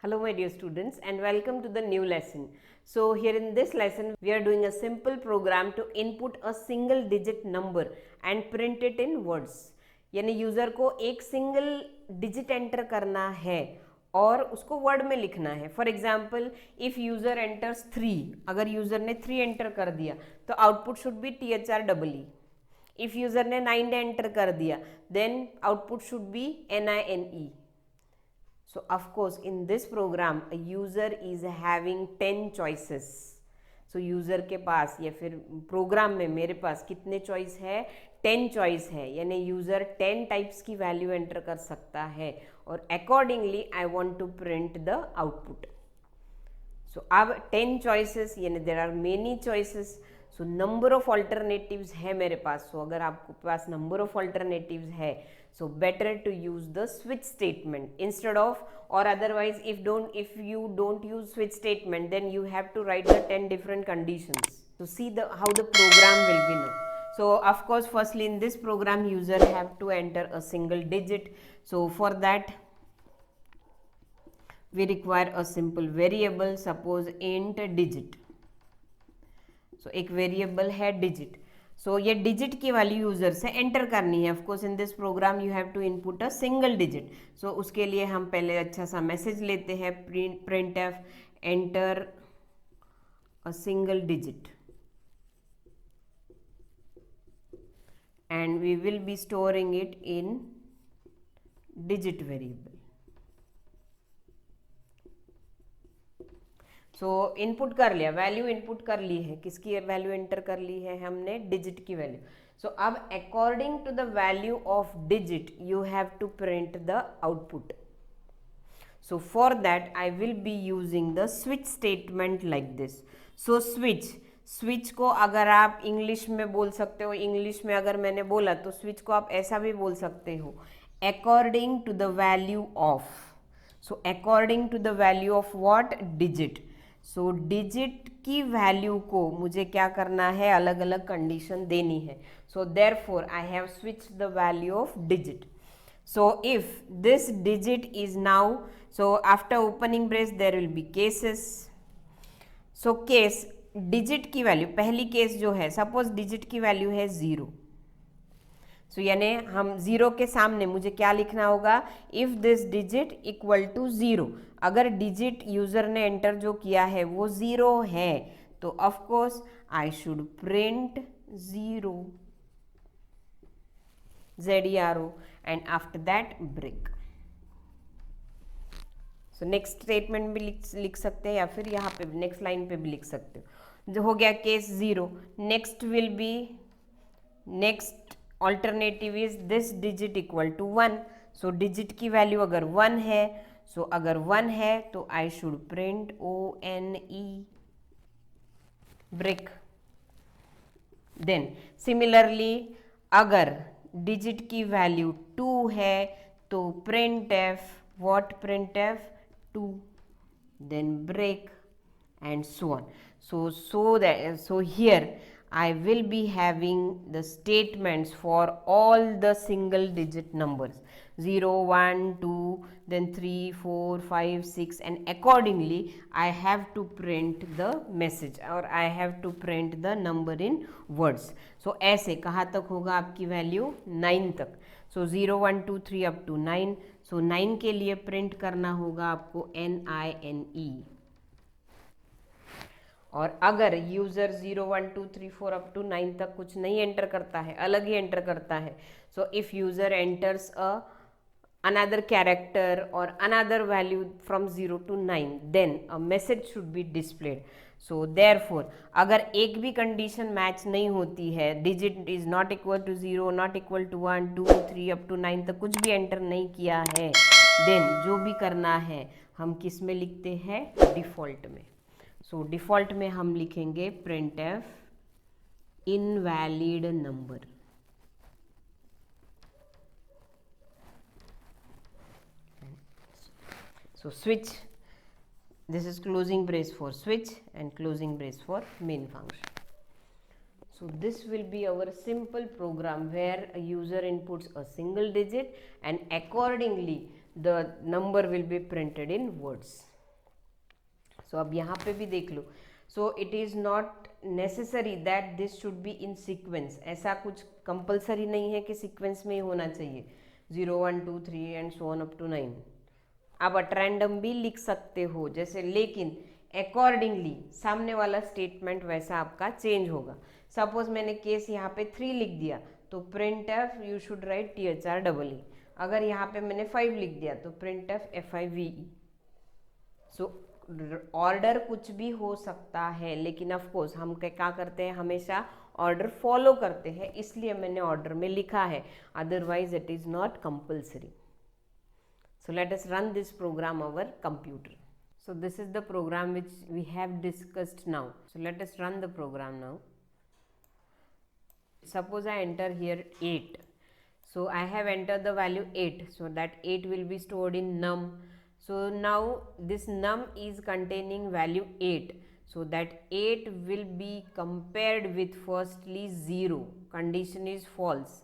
Hello my dear students and welcome to the new lesson. So here in this lesson we are doing a simple program to input a single digit number and print it in words. यानी user को एक single digit enter करना है और उसको word में लिखना है. For example if user enters 3, अगर यूज़र ने 3 एंटर कर दिया तो output should be THREE. If user ने 9 एंटर कर दिया then output should be NINE. So of course in this program a user is having 10 choices. So user के पास या फिर प्रोग्राम में मेरे पास कितने चॉइस है? 10 चॉइस है, यानी यूज़र 10 टाइप्स की वैल्यू एंटर कर सकता है और accordingly I want to print the output. So अब 10 चॉइसेस यानी there are many choices. So number of alternatives है मेरे पास. सो अगर आपके पास नंबर ऑफ ऑल्टरनेटिव्स है so better to use the switch statement instead of, or otherwise if you don't use switch statement then you have to write the 10 different conditions. So see how the program will be now. So of course firstly in this program user have to enter a single digit. So for that we require a simple variable, suppose int digit. So एक variable है digit. So ये digit की value user से enter करनी है. Of course in this program you have to input a single digit. So उसके लिए हम पहले अच्छा सा मैसेज लेते हैं, print F enter a single digit and we will be storing it in digit variable. So input कर लिया, वैल्यू इनपुट कर ली है. किसकी वैल्यू एंटर कर ली है हमने? डिजिट की वैल्यू. सो अब according to the value of digit you have to print the output. So for that I will be using the switch statement like this. So switch को अगर आप English में बोल सकते हो, इंग्लिश में अगर मैंने बोला तो स्विच को आप ऐसा भी बोल सकते हो, according to the value of. So according to the value of what? Digit. So digit की वैल्यू को मुझे क्या करना है? अलग अलग कंडीशन देनी है. So therefore I have switch the value of digit. So if this digit is now, so after opening brace there will be cases. So case digit की वैल्यू, पहली केस जो है, सपोज डिजिट की value है 0. सो यानी हम 0 के सामने मुझे क्या लिखना होगा? If this digit equal to 0. अगर डिजिट यूजर ने एंटर जो किया है वो 0 है तो of course I should print 0 ZERO and after that break. So next statement भी लिख सकते हैं या फिर यहाँ पे नेक्स्ट लाइन पे भी लिख सकते हो. जो हो गया case 0. Next will be, next alternative is this digit equal to 1. So digit की वैल्यू अगर 1 है, सो अगर 1 है तो I should print ONE break. Then similarly अगर डिजिट की वैल्यू 2 है तो printf, what? Printf 2, then break and so on. So here I will be having the statements for all the single digit numbers 0, 1, 2, then 3, 4, 5, 6 and accordingly I have to print the message or I have to print the number in words. So ऐसे कहाँ तक होगा आपकी value? 9 तक. So 0, 1, 2, 3 up to 9. So 9 के लिए print करना होगा आपको NINE. और अगर यूज़र 0, 1, 2, 3, 4 अप टू 9 तक कुछ नहीं एंटर करता है, अलग ही एंटर करता है, so if user enters another character or another value from 0 to 9 then a message should be displayed. So therefore अगर एक भी कंडीशन मैच नहीं होती है, digit is not equal to 0, not equal to 1, 2, 3 up to 9 तक कुछ भी enter नहीं किया है, देन जो भी करना है हम किस में लिखते हैं? डिफ़ॉल्ट में. सो डिफ़ॉल्ट में हम लिखेंगे print F invalid number. So switch, this is closing brace for switch and closing brace for main function. So this will be our simple program where a user inputs a single digit and accordingly the number will be printed in words. So अब यहाँ पे भी देख लो, so it is not necessary that this should be in sequence, ऐसा कुछ compulsory नहीं है कि सीक्वेंस में ही होना चाहिए 0 1 2 3 and so on up to 9। आप एट रैंडम भी लिख सकते हो जैसे, लेकिन अकॉर्डिंगली सामने वाला स्टेटमेंट वैसा आपका चेंज होगा। सपोज मैंने केस यहाँ पे 3 लिख दिया तो print F you should write THREE। अगर यहाँ पे मैंने 5 लिख दिया तो print F FIVE। So order कुछ भी हो सकता है, लेकिन ऑफ कोर्स हम क्या करते हैं, हमेशा ऑर्डर फॉलो करते हैं, इसलिए मैंने ऑर्डर में लिखा है, otherwise it is not compulsory. So let us run this program over computer. So this is the program which we have discussed now. So let us run the program now. Suppose I enter here 8. So I have entered the value 8. So that 8 will be stored in num. So now this num is containing value 8. So that 8 will be compared with firstly 0. Condition is false.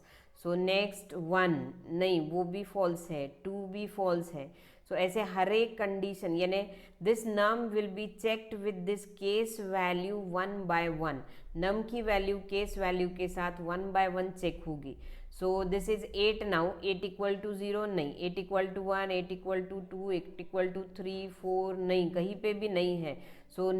So next 1 नहीं, वो भी false है, 2 भी false है। सो ऐसे हर एक condition, यानी this num will be checked with this case value 1 by 1। Num की वैल्यू केस वैल्यू के साथ 1 by 1 चेक होगी। So this is 8 now, 8 equal to 0 नहीं, 8 equal to 1, 8 equal to 2, 8 equal to 3 4 नहीं, कहीं पे भी नहीं है। So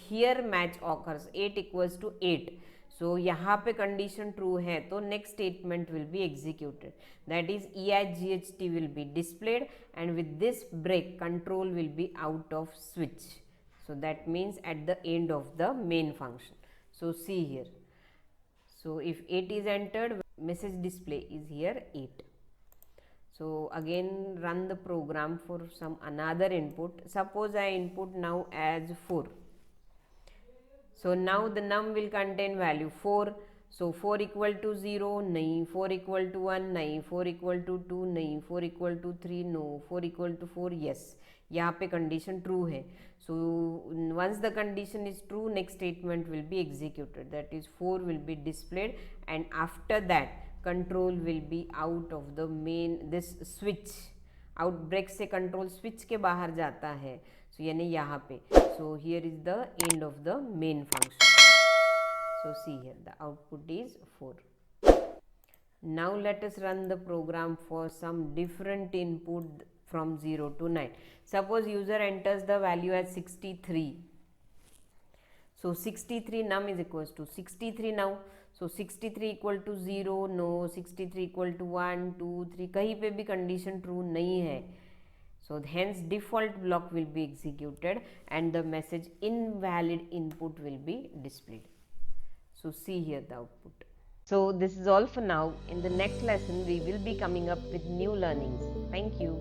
here match occurs 8 equals to 8। So यहाँ पे कंडीशन ट्रू है तो next statement will be executed, that is EIGHT will be displayed and with this break control will be out of switch. So that means at the end of the main function. So see here, so if 8 is entered, message display is here 8. So again run the program for some another input. Suppose I input now as 4. So now the num will contain value 4. So 4 equal to 0 nahi, 4 equal to 1 nahi, 4 equal to 2 nahi, 4 equal to 3 no, 4 equal to 4 yes. यहाँ पे condition true है। So once the condition is true, next statement will be executed, that is 4 will be displayed and after that control will be out of the main this switch. Outbreak से control switch के बाहर जाता है, so यानी यहाँ पे। So here is the end of the main function. So see here the output is 4. Now let us run the program for some different input from 0 to 9. Suppose user enters the value as 63. So 63 num is equals to 63 now. So 63 equal to 0 no, 63 equal to 1 2 3, कहीं पे भी condition true नहीं है। So hence default block will be executed and the message invalid input will be displayed. So see here the output. So this is all for now. In the next lesson we will be coming up with new learnings. Thank you.